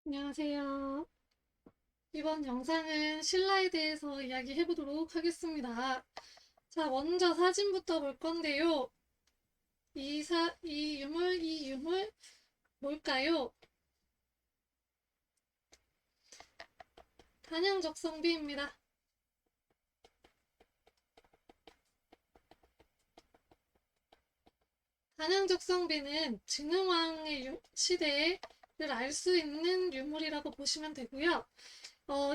안녕하세요. 이번 영상은 신라에 대해서 이야기해 보도록 하겠습니다. 자, 먼저 사진부터 볼 건데요. 이 유물 뭘까요? 단양적성비입니다. 단양적성비는 진흥왕의 시대를 알 수 있는 유물이라고 보시면 되고요.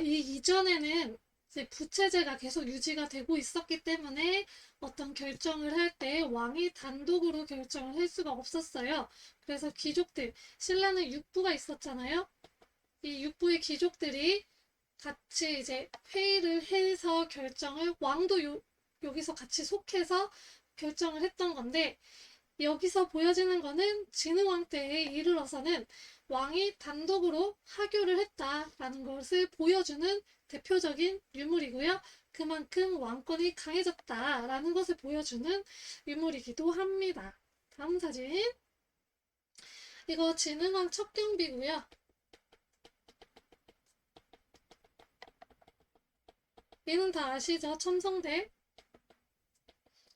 이 이전에는 이제 부채제가 계속 유지가 되고 있었기 때문에 어떤 결정을 할 때 왕이 단독으로 결정을 할 수가 없었어요. 그래서 귀족들, 신라는 육부가 있었잖아요. 이 육부의 귀족들이 같이 이제 회의를 해서 왕도 여기서 같이 속해서 결정을 했던 건데, 여기서 보여지는 거는 진흥왕 때에 이르러서는 왕이 단독으로 하교를 했다라는 것을 보여주는 대표적인 유물이고요. 그만큼 왕권이 강해졌다라는 것을 보여주는 유물이기도 합니다. 다음 사진. 이거 진흥왕 첩경비고요. 얘는 다 아시죠? 첨성대.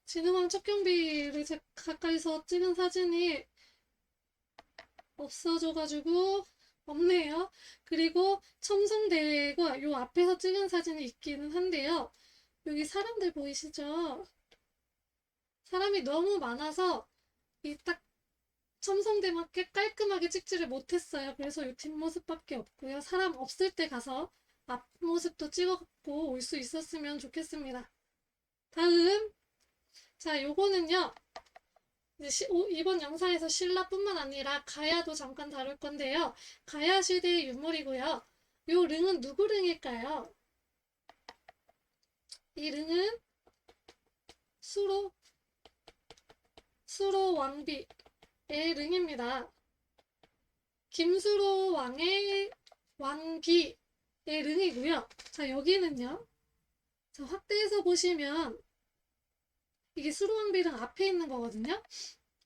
진흥왕 첩경비를 가까이서 찍은 사진이 없어져가지고 없네요. 그리고 첨성대가 요 앞에서 찍은 사진이 있기는 한데요. 여기 사람들 보이시죠? 사람이 너무 많아서 이 딱 첨성대만 깔끔하게 찍지를 못했어요. 그래서 이 뒷모습밖에 없고요. 사람 없을 때 가서 앞모습도 찍어갖고 올 수 있었으면 좋겠습니다. 다음, 자, 요거는요. 이번 영상에서 신라뿐만 아니라 가야도 잠깐 다룰 건데요. 가야 시대의 유물이고요. 요 릉은 누구 릉일까요? 이 릉은 수로, 수로 왕비의 릉입니다. 김수로 왕의 왕비의 릉이고요. 자, 여기는요. 자, 확대해서 보시면 이게 수로 왕비릉 앞에 있는 거거든요.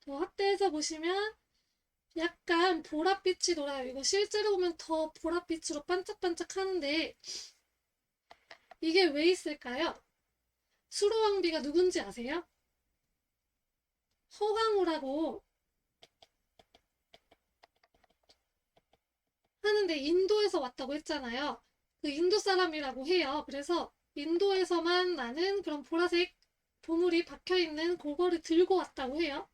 확대해서 보시면 약간 보랏빛이 돌아요. 이거 실제로 보면 더 보랏빛으로 반짝반짝 하는데 이게 왜 있을까요? 수로왕비가 누군지 아세요? 허광우라고 하는데 인도에서 왔다고 했잖아요. 그 인도 사람이라고 해요. 그래서 인도에서만 나는 그런 보라색 보물이 박혀있는 그거를 들고 왔다고 해요.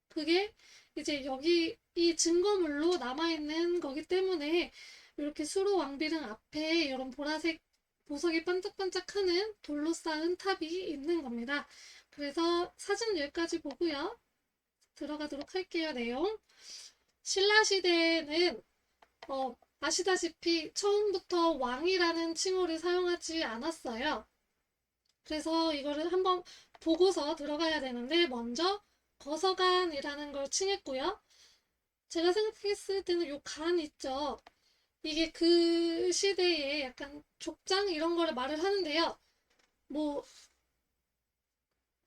그게 이제 여기 이 증거물로 남아있는 거기 때문에 이렇게 수로 왕비릉 앞에 이런 보라색 보석이 반짝반짝하는 돌로 쌓은 탑이 있는 겁니다. 그래서 사진 여기까지 보고요. 들어가도록 할게요. 내용. 신라 시대에는 아시다시피 처음부터 왕이라는 칭호를 사용하지 않았어요. 그래서 이거를 한번 보고서 들어가야 되는데 먼저 거서간이라는 걸 칭했고요. 제가 생각했을 때는 요 간 있죠. 이게 그 시대에 약간 족장 이런 거를 말을 하는데요. 뭐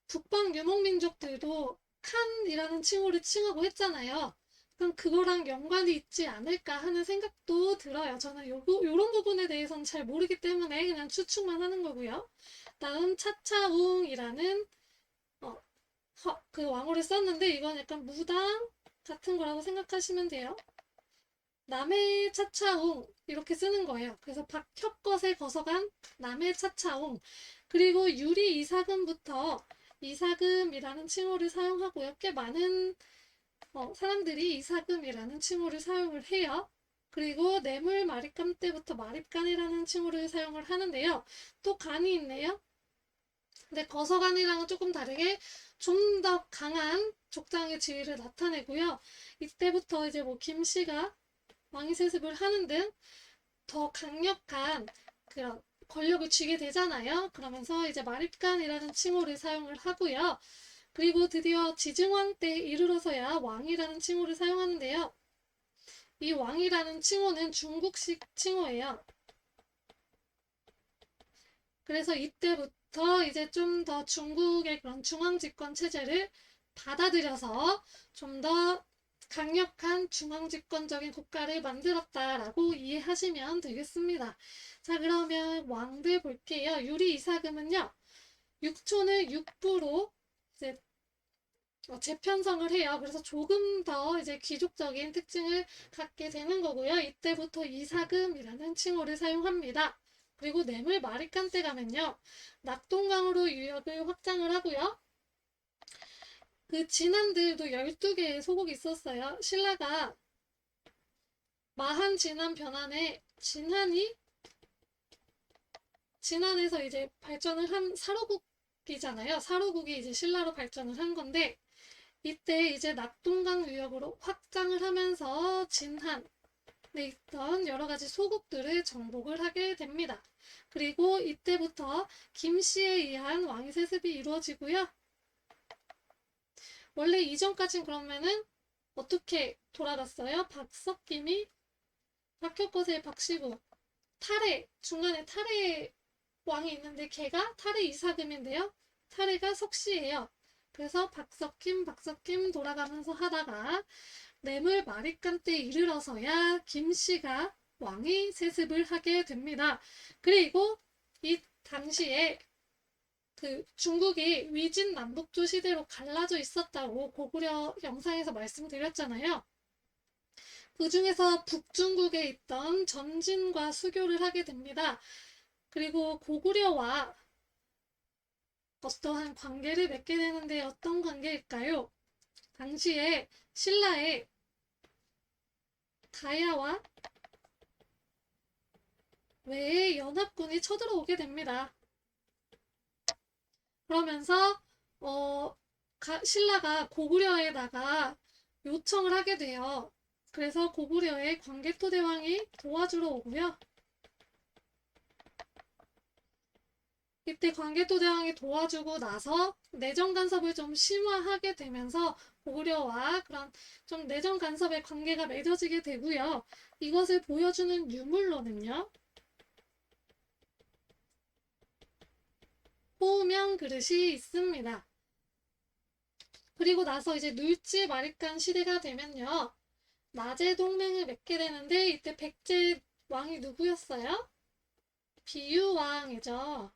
북방 유목민족들도 칸이라는 칭호를 칭하고 했잖아요. 그럼 그거랑 연관이 있지 않을까 하는 생각도 들어요. 저는 요런 부분에 대해서는 잘 모르기 때문에 그냥 추측만 하는 거고요. 다음 차차웅이라는 어, 그 왕호를 썼는데 이건 약간 무당 같은 거라고 생각하시면 돼요. 남해 차차웅 이렇게 쓰는 거예요. 그래서 박혁것에 거서간 남해 차차웅 그리고 유리 이사금부터 이사금이라는 칭호를 사용하고요. 꽤 많은 사람들이 이사금이라는 칭호를 사용을 해요. 그리고 뇌물 마립간 때부터 마립간이라는 칭호를 사용을 하는데요. 또 간이 있네요. 근데 거서간이랑은 조금 다르게 좀 더 강한 족장의 지위를 나타내고요. 이때부터 이제 뭐 김씨가 왕위 세습을 하는 등 더 강력한 그런 권력을 쥐게 되잖아요. 그러면서 이제 마립간이라는 칭호를 사용을 하고요. 그리고 드디어 지증왕 때 이르러서야 왕이라는 칭호를 사용하는데요. 이 왕이라는 칭호는 중국식 칭호예요. 그래서 이때부터 이제 좀 더 중국의 그런 중앙 집권 체제를 받아들여서 좀 더 강력한 중앙집권적인 국가를 만들었다라고 이해하시면 되겠습니다. 자, 그러면 왕들 볼게요. 유리 이사금은요, 육촌을 육부로 이제 재편성을 해요. 그래서 조금 더 이제 귀족적인 특징을 갖게 되는 거고요. 이때부터 이사금이라는 칭호를 사용합니다. 그리고 뇌물 마리칸 때 가면요, 낙동강으로 유역을 확장을 하고요. 그 진안들도 12개의 소국이 있었어요. 신라가 마한, 진안, 변안에 진안에서 이제 발전을 한 사로국이잖아요. 사로국이 이제 신라로 발전을 한 건데, 이때 이제 낙동강 유역으로 확장을 하면서 진한에 있던 여러 가지 소국들을 정복을 하게 됩니다. 그리고 이때부터 김씨에 의한 왕위 세습이 이루어지고요. 원래 이전까진 그러면은 어떻게 돌아갔어요? 박석김이 박혁거세의 박시구, 중간에 탈해 왕이 있는데 걔가 탈해 이사금인데요. 탈해가 석씨예요. 그래서 박석김 돌아가면서 하다가 뇌물 마리칸 때 이르러서야 김씨가 왕위 세습을 하게 됩니다. 그리고 이 당시에 그 중국이 위진 남북조 시대로 갈라져 있었다고 고구려 영상에서 말씀드렸잖아요. 그 중에서 북중국에 있던 전진과 수교를 하게 됩니다. 그리고 고구려와 어떠한 관계를 맺게 되는데 어떤 관계일까요? 당시에 신라의 가야와 외의 연합군이 쳐들어오게 됩니다. 그러면서 신라가 고구려에다가 요청을 하게 돼요. 그래서 고구려의 광개토대왕이 도와주러 오고요. 이때 광개토대왕이 도와주고 나서 내정 간섭을 좀 심화하게 되면서 고구려와 그런 좀 내정 간섭의 관계가 맺어지게 되고요. 이것을 보여주는 유물로는요, 호명 그릇이 있습니다. 그리고 나서 이제 눌지 마리칸 시대가 되면요, 나제 동맹을 맺게 되는데 이때 백제 왕이 누구였어요? 비유왕이죠.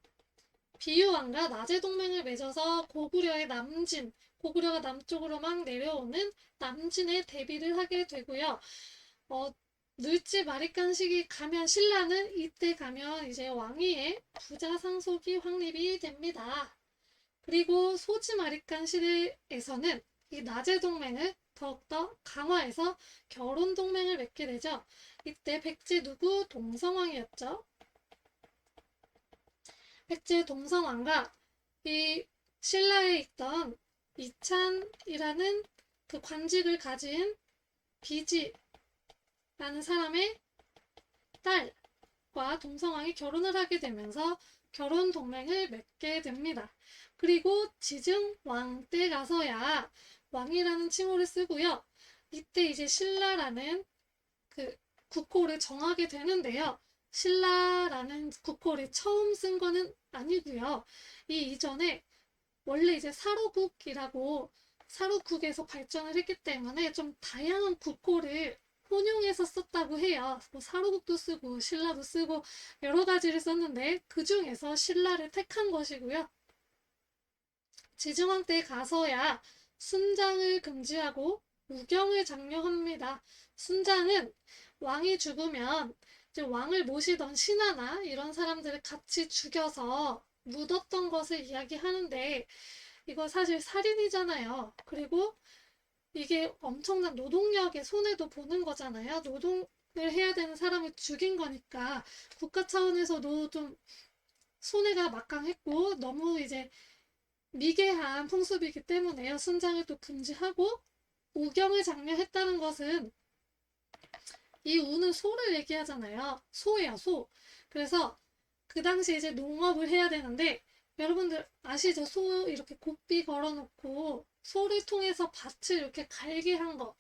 비유왕과 나제 동맹을 맺어서 고구려의 남진, 고구려가 남쪽으로 막 내려오는 남진에 대비를 하게 되고요. 눌지 마리칸 시기 가면 신라는 이때 가면 이제 왕위의 부자 상속이 확립이 됩니다. 그리고 소지 마리칸 시대에서는 이 나제 동맹을 더욱더 강화해서 결혼 동맹을 맺게 되죠. 이때 백제 누구? 동성왕이었죠. 백제 동성왕과 이 신라에 있던 이찬이라는 그 관직을 가진 비지라는 사람의 딸과 동성왕이 결혼을 하게 되면서 결혼 동맹을 맺게 됩니다. 그리고 지증왕 때 가서야 왕이라는 칭호를 쓰고요. 이때 이제 신라라는 그 국호를 정하게 되는데요. 신라라는 국호를 처음 쓴 거는 아니고요. 이 이전에 원래 이제 사로국에서 발전을 했기 때문에 좀 다양한 국호를 혼용해서 썼다고 해요. 뭐 사로국도 쓰고 신라도 쓰고 여러 가지를 썼는데 그 중에서 신라를 택한 것이고요. 지증왕 때 가서야 순장을 금지하고 우경을 장려합니다. 순장은 왕이 죽으면 이제 왕을 모시던 신하나 이런 사람들을 같이 죽여서 묻었던 것을 이야기하는데 이거 사실 살인이잖아요. 그리고 이게 엄청난 노동력의 손해도 보는 거잖아요. 노동을 해야 되는 사람을 죽인 거니까 국가 차원에서도 좀 손해가 막강했고 너무 이제 미개한 풍습이기 때문에요. 순장을 또 금지하고 우경을 장려했다는 것은 이 우는 소를 얘기하잖아요. 소예요, 소. 그래서 그 당시에 이제 농업을 해야 되는데 여러분들 아시죠? 소 이렇게 곱비 걸어놓고 소를 통해서 밭을 이렇게 갈게 한 거.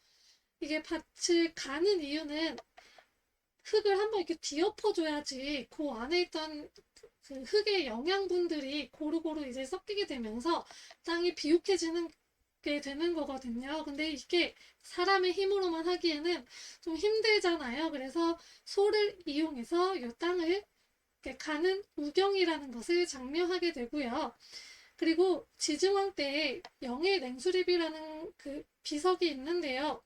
이게 밭을 가는 이유는 흙을 한번 이렇게 뒤엎어줘야지 그 안에 있던 그 흙의 영양분들이 고루고루 이제 섞이게 되면서 땅이 비옥해지는 얻게 되는 거거든요. 근데 이게 사람의 힘으로만 하기에는 좀 힘들잖아요. 그래서 소를 이용해서 이 땅을 이렇게 가는 우경이라는 것을 장려하게 되고요. 그리고 지증왕 때에 영의 냉수립이라는 그 비석이 있는데요.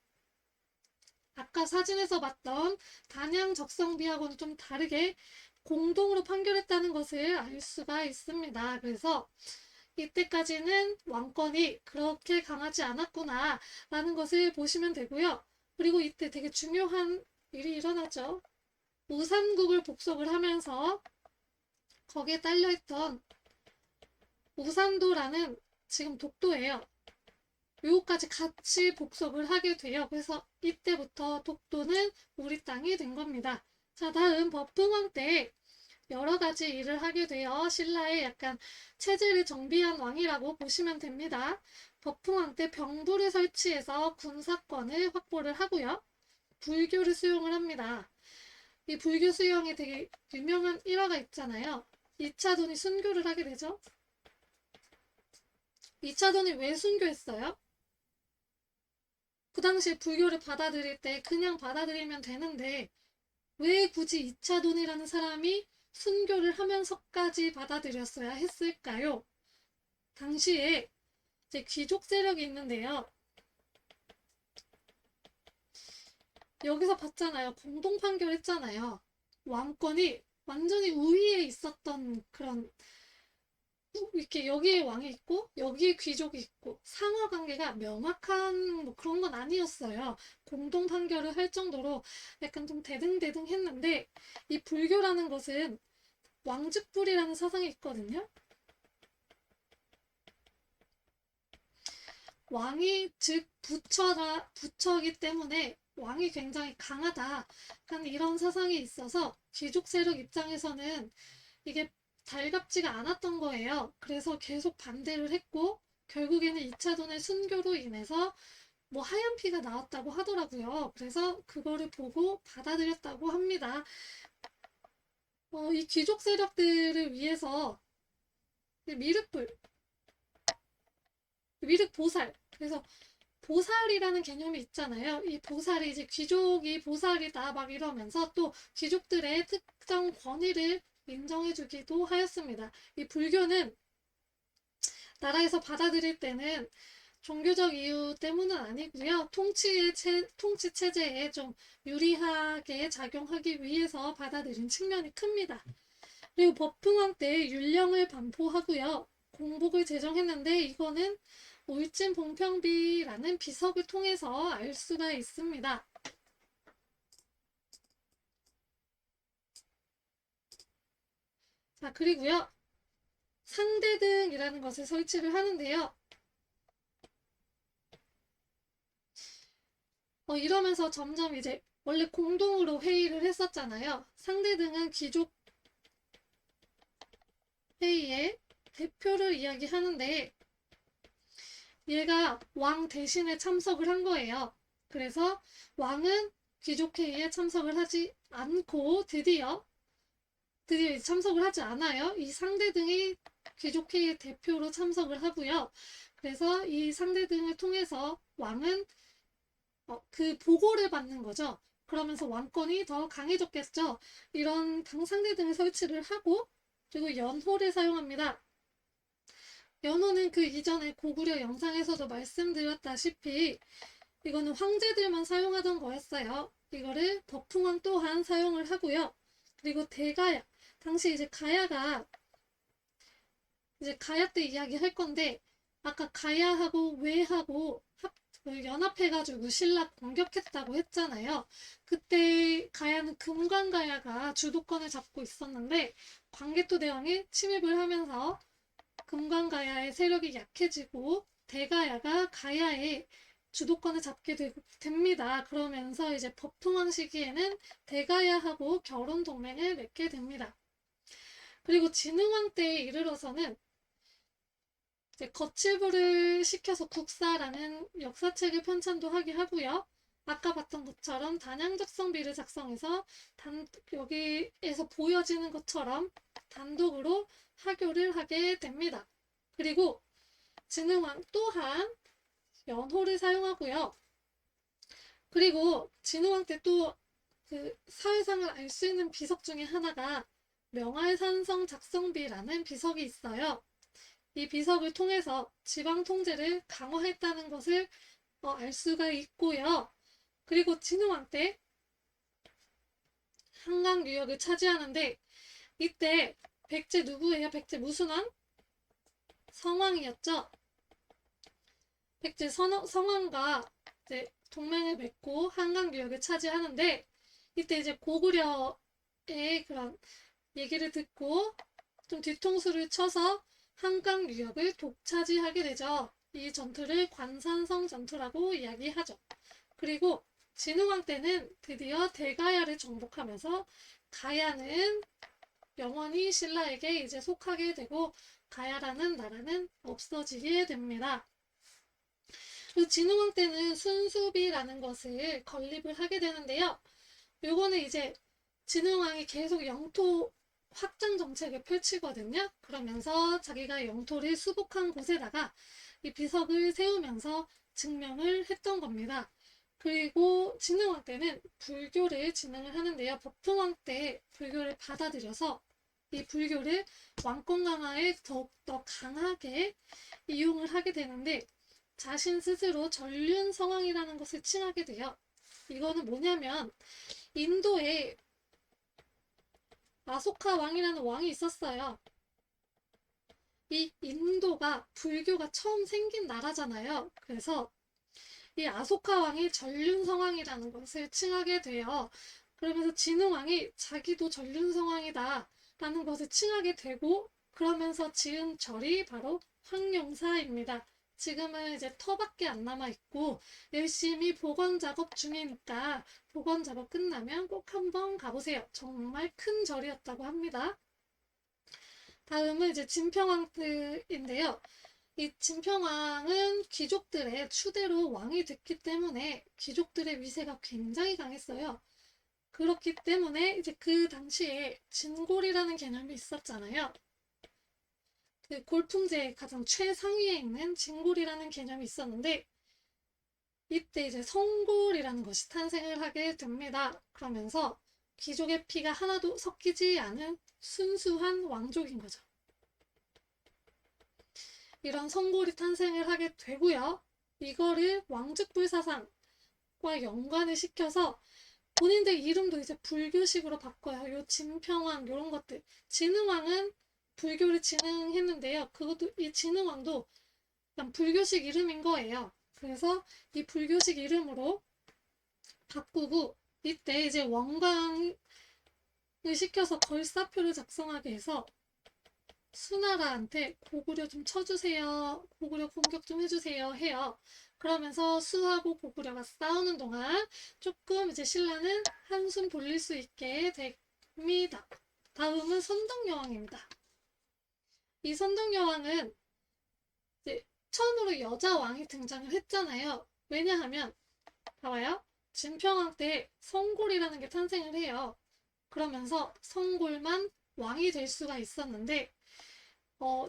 아까 사진에서 봤던 단양 적성비하고는 좀 다르게 공동으로 판결했다는 것을 알 수가 있습니다. 그래서 이때까지는 왕권이 그렇게 강하지 않았구나 라는 것을 보시면 되고요. 그리고 이때 되게 중요한 일이 일어나죠. 우산국을 복속을 하면서 거기에 딸려있던 우산도라는 지금 독도예요. 요거까지 같이 복속을 하게 돼요. 그래서 이때부터 독도는 우리 땅이 된 겁니다. 자, 다음 버풍왕 때 여러 가지 일을 하게 되어 신라의 약간 체제를 정비한 왕이라고 보시면 됩니다. 버풍왕 때 병부를 설치해서 군사권을 확보를 하고요. 불교를 수용을 합니다. 이 불교 수용에 되게 유명한 일화가 있잖아요. 이차돈이 순교를 하게 되죠. 이차돈이 왜 순교했어요? 그 당시에 불교를 받아들일 때 그냥 받아들이면 되는데 왜 굳이 이차돈이라는 사람이 순교를 하면서까지 받아들였어야 했을까요? 당시에 이제 귀족 세력이 있는데요. 여기서 봤잖아요. 공동 판결했잖아요. 왕권이 완전히 우위에 있었던 그런 이렇게 여기에 왕이 있고 여기에 귀족이 있고 상하 관계가 명확한 뭐 그런 건 아니었어요. 공동 판결을 할 정도로 약간 좀 대등대등 했는데 이 불교라는 것은 왕즉불이라는 사상이 있거든요. 왕이 즉 부처이기 때문에 왕이 굉장히 강하다. 약간 이런 사상이 있어서 귀족 세력 입장에서는 이게 달갑지가 않았던 거예요. 그래서 계속 반대를 했고 결국에는 2차돈의 순교로 인해서 뭐 하얀 피가 나왔다고 하더라고요. 그래서 그거를 보고 받아들였다고 합니다. 이 귀족 세력들을 위해서 미륵불, 미륵보살, 그래서 보살이라는 개념이 있잖아요. 이 보살이 이제 귀족이 보살이다 막 이러면서 또 귀족들의 특정 권위를 인정해주기도 하였습니다. 이 불교는 나라에서 받아들일 때는 종교적 이유 때문은 아니고요. 통치 체제에 좀 유리하게 작용하기 위해서 받아들인 측면이 큽니다. 그리고 법흥왕 때 율령을 반포하고요. 공복을 제정했는데 이거는 울진봉평비라는 비석을 통해서 알 수가 있습니다. 자, 그리고요. 상대등이라는 것을 설치를 하는데요. 이러면서 점점 이제 원래 공동으로 회의를 했었잖아요. 상대등은 귀족 회의의 대표를 이야기하는데 얘가 왕 대신에 참석을 한 거예요. 그래서 왕은 귀족회의에 참석을 하지 않고 드디어 참석을 하지 않아요. 이 상대등이 귀족회의 대표로 참석을 하고요. 그래서 이 상대등을 통해서 왕은 그 보고를 받는 거죠. 그러면서 왕권이 더 강해졌겠죠. 이런 상대등을 설치를 하고 그리고 연호를 사용합니다. 연호는 그 이전에 고구려 영상에서도 말씀드렸다시피 이거는 황제들만 사용하던 거였어요. 이거를 버풍왕 또한 사용을 하고요. 그리고 대가야. 당시 이제 가야가 이제 가야 때 이야기 할 건데 아까 가야하고 외하고 연합해가지고 신라 공격했다고 했잖아요. 그때 가야는 금관가야가 주도권을 잡고 있었는데 광개토 대왕이 침입을 하면서 금관가야의 세력이 약해지고 대가야가 가야의 주도권을 잡게 됩니다. 그러면서 이제 법통왕 시기에는 대가야하고 결혼 동맹을 맺게 됩니다. 그리고 진흥왕 때에 이르러서는 이제 거칠부를 시켜서 국사라는 역사책을 편찬도 하게 하고요. 아까 봤던 것처럼 단양적성비를 작성해서 여기에서 보여지는 것처럼 단독으로 하교를 하게 됩니다. 그리고 진흥왕 또한 연호를 사용하고요. 그리고 진흥왕 때 또 그 사회상을 알 수 있는 비석 중에 하나가 명할산성 작성비라는 비석이 있어요. 이 비석을 통해서 지방 통제를 강화했다는 것을 알 수가 있고요. 그리고 진흥왕 때 한강 유역을 차지하는데 이때 백제 누구예요? 백제 무순왕? 성왕이었죠. 백제 성왕과 이제 동맹을 맺고 한강 유역을 차지하는데 이때 이제 고구려의 그런 얘기를 듣고 좀 뒤통수를 쳐서 한강 유역을 독차지하게 되죠. 이 전투를 관산성 전투라고 이야기하죠. 그리고 진흥왕 때는 드디어 대가야를 정복하면서 가야는 영원히 신라에게 이제 속하게 되고 가야라는 나라는 없어지게 됩니다. 그리고 진흥왕 때는 순수비라는 것을 건립을 하게 되는데요. 요거는 이제 진흥왕이 계속 영토 확장 정책을 펼치거든요. 그러면서 자기가 영토를 수복한 곳에다가 이 비석을 세우면서 증명을 했던 겁니다. 그리고 진흥왕 때는 불교를 진행을 하는데요. 법흥왕 때 불교를 받아들여서 이 불교를 왕권 강화에 더욱더 강하게 이용을 하게 되는데 자신 스스로 전륜성왕이라는 것을 칭하게 돼요. 이거는 뭐냐면 인도에 아소카 왕이라는 왕이 있었어요. 이 인도가 불교가 처음 생긴 나라잖아요. 그래서 이 아소카 왕이 전륜성왕이라는 것을 칭하게 돼요. 그러면서 진흥왕이 자기도 전륜성왕이다 라는 것을 칭하게 되고 그러면서 지은 절이 바로 황룡사입니다. 지금은 이제 터밖에 안 남아있고 열심히 복원 작업 중이니까 복원 작업 끝나면 꼭 한번 가보세요. 정말 큰 절이었다고 합니다. 다음은 이제 진평왕인데요. 이 진평왕은 귀족들의 추대로 왕이 됐기 때문에 귀족들의 위세가 굉장히 강했어요. 그렇기 때문에 이제 그 당시에 진골이라는 개념이 있었잖아요. 그 골품제의 가장 최상위에 있는 진골이라는 개념이 있었는데 이때 이제 성골이라는 것이 탄생을 하게 됩니다. 그러면서 귀족의 피가 하나도 섞이지 않은 순수한 왕족인 거죠. 이런 성골이 탄생을 하게 되고요. 이거를 왕즉불사상과 연관을 시켜서 본인들 이름도 이제 불교식으로 바꿔요. 요 진평왕 이런 것들. 진흥왕은 불교를 진흥했는데요. 그것도 이 진흥왕도 그냥 불교식 이름인 거예요. 그래서 이 불교식 이름으로 바꾸고 이때 이제 원광을 시켜서 걸사표를 작성하게 해서 수나라한테 고구려 좀 쳐주세요. 고구려 공격 좀 해주세요. 해요. 그러면서 수하고 고구려가 싸우는 동안 조금 이제 신라는 한숨 돌릴 수 있게 됩니다. 다음은 선덕여왕입니다. 이 선덕여왕은 이제 처음으로 여자 왕이 등장을 했잖아요. 왜냐하면 봐봐요. 진평왕 때 성골이라는 게 탄생을 해요. 그러면서 성골만 왕이 될 수가 있었는데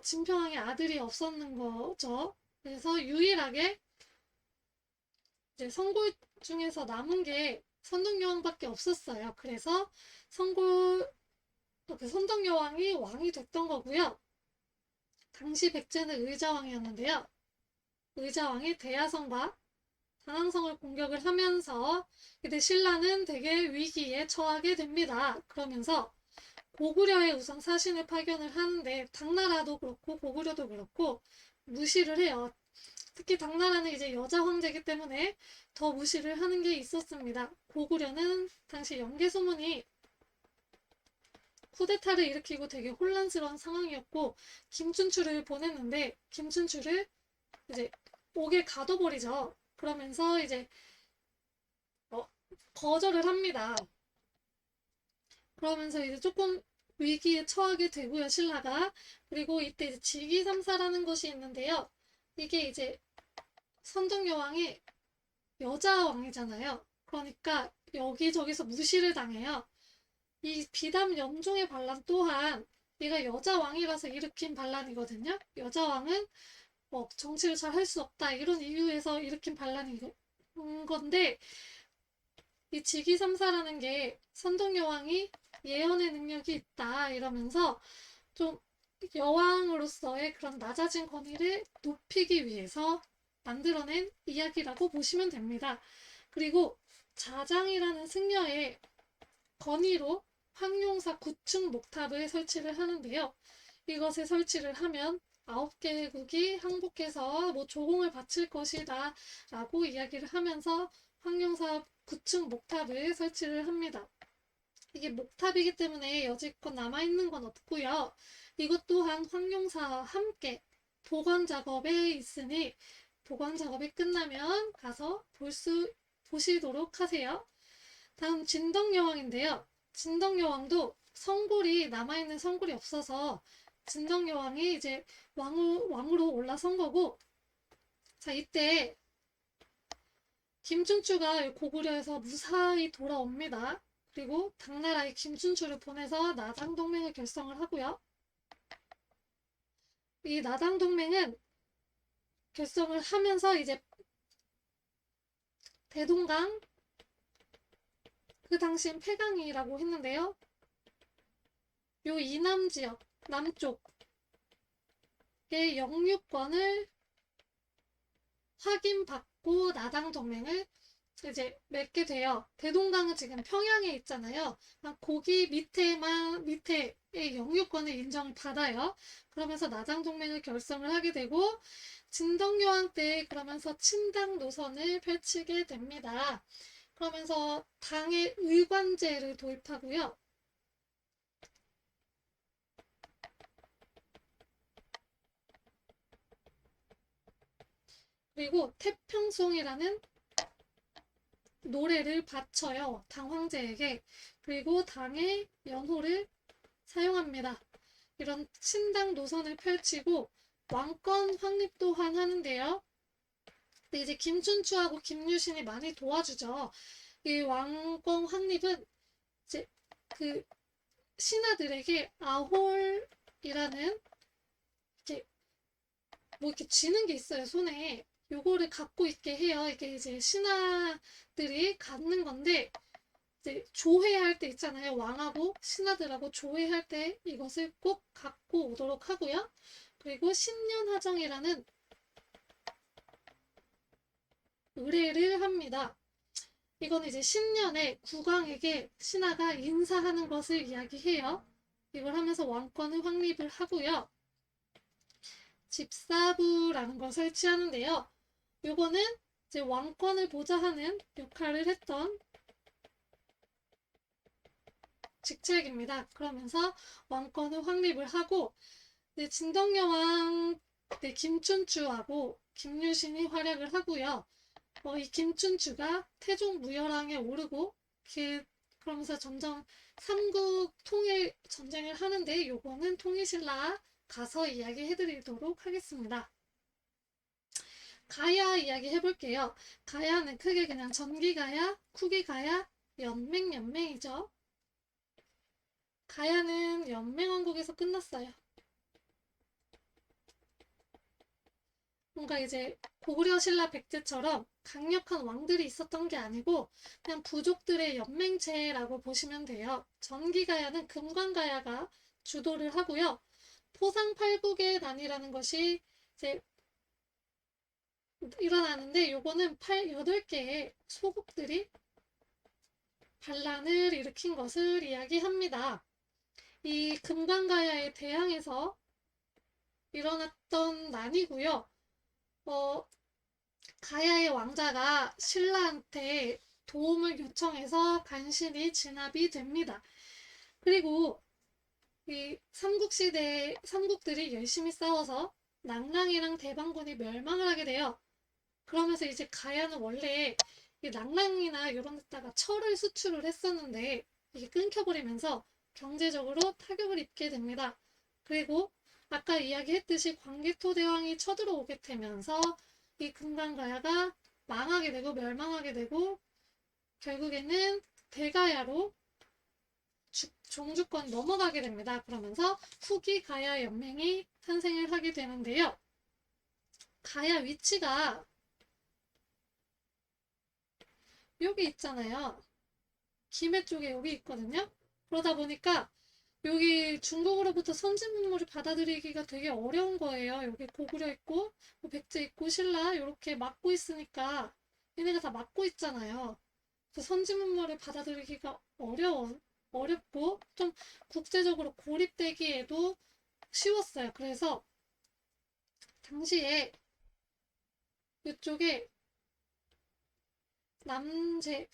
진평왕의 아들이 없었는 거죠. 그래서 유일하게 이제 성골 중에서 남은 게 선덕여왕밖에 없었어요. 그래서 그 선덕여왕이 왕이 됐던 거고요. 당시 백제는 의자왕이었는데요. 의자왕이 대야성과 단항성을 공격을 하면서 이때 신라는 되게 위기에 처하게 됩니다. 그러면서 고구려에 우선 사신을 파견을 하는데 당나라도 그렇고 고구려도 그렇고 무시를 해요. 특히 당나라는 이제 여자 황제이기 때문에 더 무시를 하는 게 있었습니다. 고구려는 당시 영계소문이 쿠데타를 일으키고 되게 혼란스러운 상황이었고 김춘추를 보냈는데 김춘추를 이제 옥에 가둬버리죠. 그러면서 이제 거절을 합니다. 그러면서 이제 조금 위기에 처하게 되고요, 신라가. 그리고 이때 이제 직위삼사라는 것이 있는데요. 이게 이제 선덕여왕이 여자 왕이잖아요. 그러니까 여기저기서 무시를 당해요. 이 비담 연종의 반란 또한 얘가 여자 왕이라서 일으킨 반란이거든요. 여자 왕은 정치를 잘 할 수 없다 이런 이유에서 일으킨 반란인 건데 이 직위삼사라는 게 선동여왕이 예언의 능력이 있다 이러면서 좀 여왕으로서의 그런 낮아진 권위를 높이기 위해서 만들어낸 이야기라고 보시면 됩니다. 그리고 자장이라는 승려의 건의로 황룡사 9층 목탑을 설치를 하는데요. 이것을 설치를 하면 9개국이 항복해서 뭐 조공을 바칠 것이다 라고 이야기를 하면서 황룡사 9층 목탑을 설치를 합니다. 이게 목탑이기 때문에 여지껏 남아있는 건 없고요. 이것 또한 황룡사와 함께 복원 작업에 있으니 복원 작업이 끝나면 가서 보시도록 하세요. 다음 진덕여왕인데요. 진덕여왕도 성골이 남아있는 성골이 없어서 진덕여왕이 이제 왕으로 올라선 거고, 자 이때 김춘추가 고구려에서 무사히 돌아옵니다. 그리고 당나라에 김춘추를 보내서 나당동맹을 결성을 하고요. 이 나당동맹은 결성을 하면서 이제 대동강, 그 당시엔 폐강이라고 했는데요. 요 이남 지역, 남쪽의 영유권을 확인받고 나당동맹을 이제 맺게 돼요. 대동강은 지금 평양에 있잖아요. 거기 밑에의 영유권을 인정을 받아요. 그러면서 나당동맹을 결성을 하게 되고 진덕여왕 때 그러면서 친당 노선을 펼치게 됩니다. 그러면서 당의 의관제를 도입하고요. 그리고 태평송이라는 노래를 바쳐요. 당 황제에게. 그리고 당의 연호를 사용합니다. 이런 친당 노선을 펼치고 왕권 확립 또한 하는데요. 근데 이제 김춘추하고 김유신이 많이 도와주죠. 이 왕권 확립은 이제 그 신하들에게 아홀이라는 이렇게 뭐 이렇게 쥐는 게 있어요, 손에. 요거를 갖고 있게 해요. 이게 이제 신하들이 갖는 건데 이제 조회할 때 있잖아요. 왕하고 신하들하고 조회할 때 이것을 꼭 갖고 오도록 하고요. 그리고 신년하정이라는 의례를 합니다. 이건 이제 신년에 국왕에게 신하가 인사하는 것을 이야기해요. 이걸 하면서 왕권을 확립을 하고요. 집사부라는 것을 취하는데요. 요거는 이제 왕권을 보좌하는 역할을 했던 직책입니다. 그러면서 왕권을 확립을 하고 진덕여왕 김춘추하고 김유신이 활약을 하고요. 이 김춘추가 태종무열왕에 오르고 그러면서 점점 삼국 통일 전쟁을 하는데 요거는 통일신라 가서 이야기 해드리도록 하겠습니다. 가야 이야기 해볼게요. 가야는 크게 그냥 전기가야, 쿠기가야, 연맹이죠. 가야는 연맹왕국에서 끝났어요. 뭔가 이제 고구려 신라 백제처럼 강력한 왕들이 있었던 게 아니고 그냥 부족들의 연맹체라고 보시면 돼요. 전기가야는 금관가야가 주도를 하고요. 포상팔국의 난이라는 것이 이제 일어나는데 요거는 8개의 소국들이 반란을 일으킨 것을 이야기합니다. 이 금관가야에 대항해서 일어났던 난이고요. 가야의 왕자가 신라한테 도움을 요청해서 간신히 진압이 됩니다. 그리고 이 삼국시대 삼국들이 열심히 싸워서 낭랑이랑 대방군이 멸망을 하게 돼요. 그러면서 이제 가야는 원래 이 낭랑이나 이런 데다가 철을 수출을 했었는데 이게 끊겨버리면서 경제적으로 타격을 입게 됩니다. 그리고 아까 이야기했듯이 광개토대왕이 쳐들어오게 되면서 이 금강가야가 망하게 되고 멸망하게 되고 결국에는 대가야로 종주권 넘어가게 됩니다. 그러면서 후기 가야 연맹이 탄생을 하게 되는데요. 가야 위치가 여기 있잖아요. 김해 쪽에 여기 있거든요. 그러다 보니까 여기 중국으로부터 선진 문물을 받아들이기가 되게 어려운 거예요. 여기 고구려 있고 뭐 백제 있고 신라 이렇게 막고 있으니까 얘네가 다 막고 있잖아요. 그래서 선진 문물을 받아들이기가 어렵고 좀 국제적으로 고립되기에도 쉬웠어요. 그래서 당시에 이쪽에 남제라는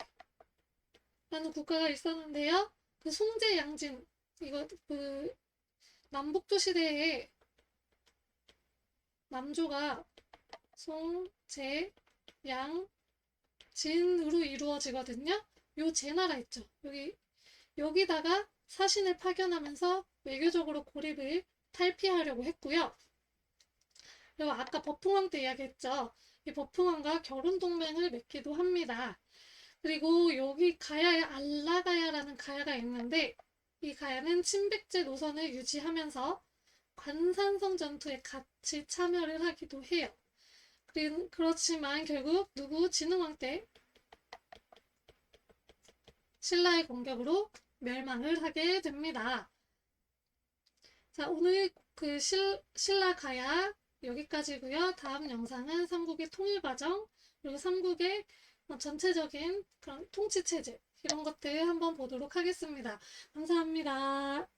국가가 있었는데요. 그 송제 양진 이거 그 남북조 시대에 남조가 송, 제, 양, 진으로 이루어지거든요. 요 제나라 있죠. 여기다가 사신을 파견하면서 외교적으로 고립을 탈피하려고 했고요. 그리고 아까 버풍왕 때 이야기했죠. 이 버풍왕과 결혼 동맹을 맺기도 합니다. 그리고 여기 가야에 알라가야라는 가야가 있는데 이 가야는 친백제 노선을 유지하면서 관산성 전투에 같이 참여를 하기도 해요. 그렇지만 결국 누구 진흥왕 때 신라의 공격으로 멸망을 하게 됩니다. 자, 오늘 그 신라 가야 여기까지고요. 다음 영상은 삼국의 통일 과정 그리고 삼국의 전체적인 그런 통치 체제 이런 것들 한번 보도록 하겠습니다. 감사합니다.